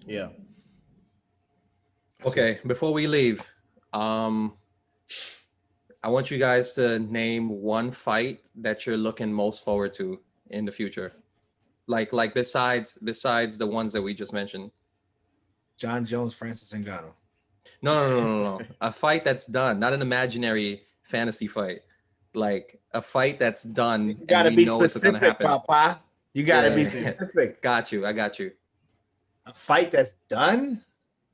Yeah. Okay, before we leave, um, I want you guys to name one fight that you're looking most forward to in the future. Like besides the ones that we just mentioned. John Jones, Francis Ngannou. No. A fight that's done, not an imaginary fantasy fight. Like a fight that's done You and gotta we be know it's gonna specific, happen. Papa. You gotta be Yeah. specific. Got you. I got you. A fight that's done?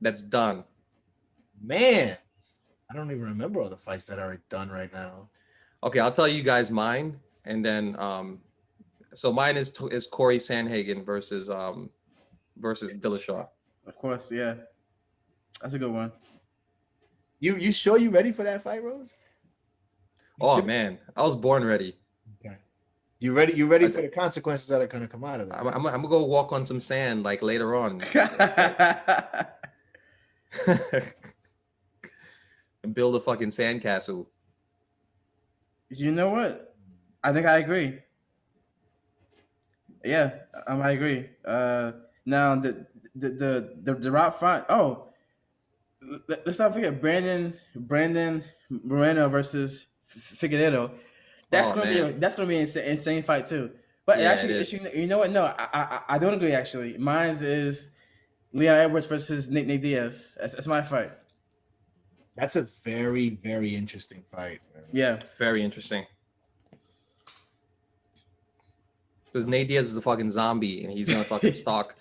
That's done. Man, I don't even remember all the fights that are done right now. Okay, I'll tell you guys mine, and then so mine is Corey Sandhagen versus Dillashaw. Of course. Yeah. That's a good one. You sure you ready for that fight, Rose? You Oh sure? man, I was born ready. Okay. You ready? You ready I, for the consequences that are gonna come out of that? I'm gonna go walk on some sand like later on and build a fucking sandcastle. You know what? I think I agree. Yeah, I agree. Now the rock fight. Oh, let's not forget Brandon Moreno versus Figueredo. Oh man, That's gonna be an insane fight too. But yeah, it actually, is. you know what? No, I don't agree. Actually, mine is Leon Edwards versus Nick Diaz. That's my fight. That's a very, very interesting fight, man. Yeah. Very interesting. Because Nate Diaz is a fucking zombie, and he's gonna fucking stalk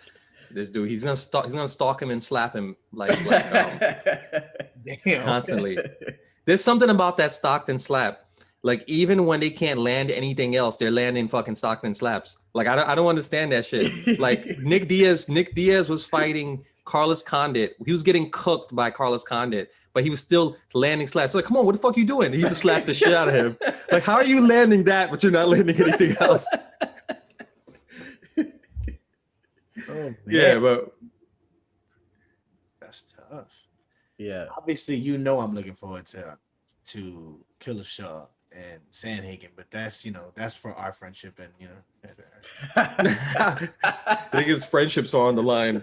this dude. He's gonna stalk. He's gonna stalk him and slap him Damn. constantly. There's something about that Stockton slap. Like even when they can't land anything else, they're landing fucking Stockton slaps. Like I don't understand that shit. Like Nick Diaz was fighting Carlos Condit. He was getting cooked by Carlos Condit, but he was still landing slaps. So like, come on, what the fuck are you doing? He just slaps the shit out of him. Like, how are you landing that, but you're not landing anything else? Oh, man. Yeah, but That's tough. Yeah. Obviously, you know I'm looking forward to Killer Shaw and Sandhagen, but that's for our friendship and I think his friendships are on the line.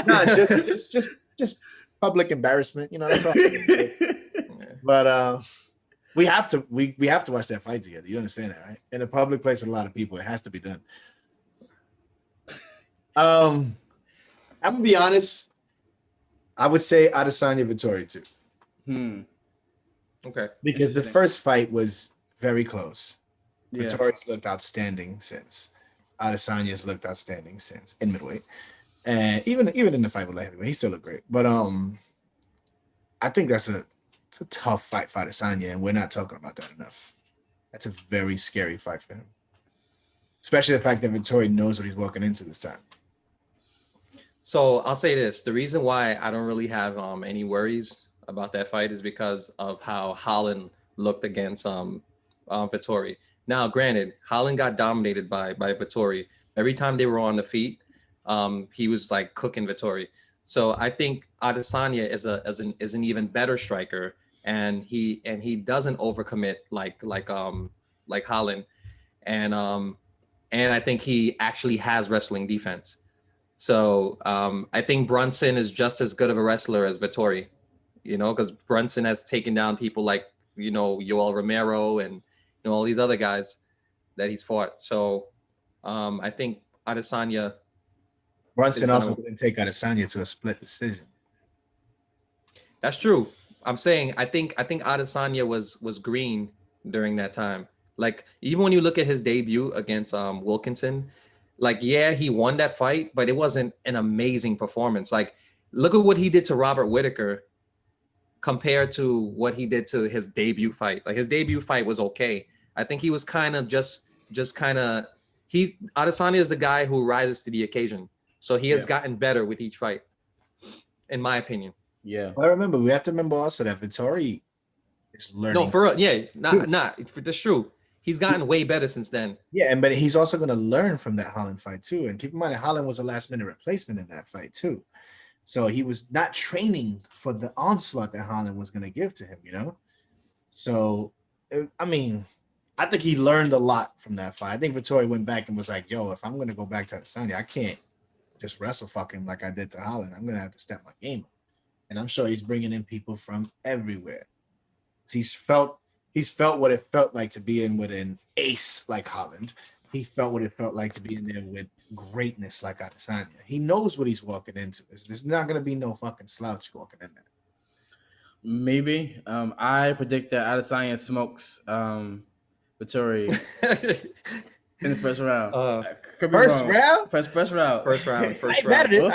no, just public embarrassment. That's all. But we have to watch that fight together. You understand that, right? In a public place with a lot of people, it has to be done. I'm gonna be honest. I would say Adesanya Vittori too. Okay. Because the first fight was very close. Yeah. Vittori's looked outstanding since. Adesanya's looked outstanding since in middleweight. And even in the fight with light heavyweight, he still looked great. But I think it's a tough fight for Adesanya, and we're not talking about that enough. That's a very scary fight for him. Especially the fact that Vittori knows what he's walking into this time. So I'll say this: the reason why I don't really have any worries about that fight is because of how Holland looked against Vittori. Now, granted, Holland got dominated by Vittori. Every time they were on the feet, he was like cooking Vittori. So I think Adesanya is an even better striker, and he doesn't overcommit like Holland, and I think he actually has wrestling defense. So I think Brunson is just as good of a wrestler as Vittori, because Brunson has taken down people like, Yoel Romero and, all these other guys that he's fought. So I think Adesanya. Brunson also didn't take Adesanya to a split decision. That's true. I'm saying I think Adesanya was green during that time. Like even when you look at his debut against Wilkinson, like, yeah, he won that fight, but it wasn't an amazing performance. Like, look at what he did to Robert Whittaker compared to what he did to his debut fight. Like his debut fight was okay. I think he was kind of just kind of Adesanya is the guy who rises to the occasion. So he has gotten better with each fight, in my opinion. Yeah. But remember, we have to remember also that Vittori is learning. No, that's true. He's gotten way better since then. Yeah, but he's also going to learn from that Holland fight too. And keep in mind that Holland was a last-minute replacement in that fight too. So he was not training for the onslaught that Holland was going to give to him, So, I think he learned a lot from that fight. I think Vittori went back and was like, yo, if I'm going to go back to Adesanya, I can't just wrestle fuck him like I did to Holland. I'm gonna have to step my game up, and I'm sure he's bringing in people from everywhere. He's felt what it felt like to be in with an ace like Holland. He felt what it felt like to be in there with greatness like Adesanya. He knows what he's walking into. There's not gonna be no fucking slouch walking in there. Maybe. I predict that Adesanya smokes Vittori in the first round. Could be First wrong. round? First round. First round. I bet it.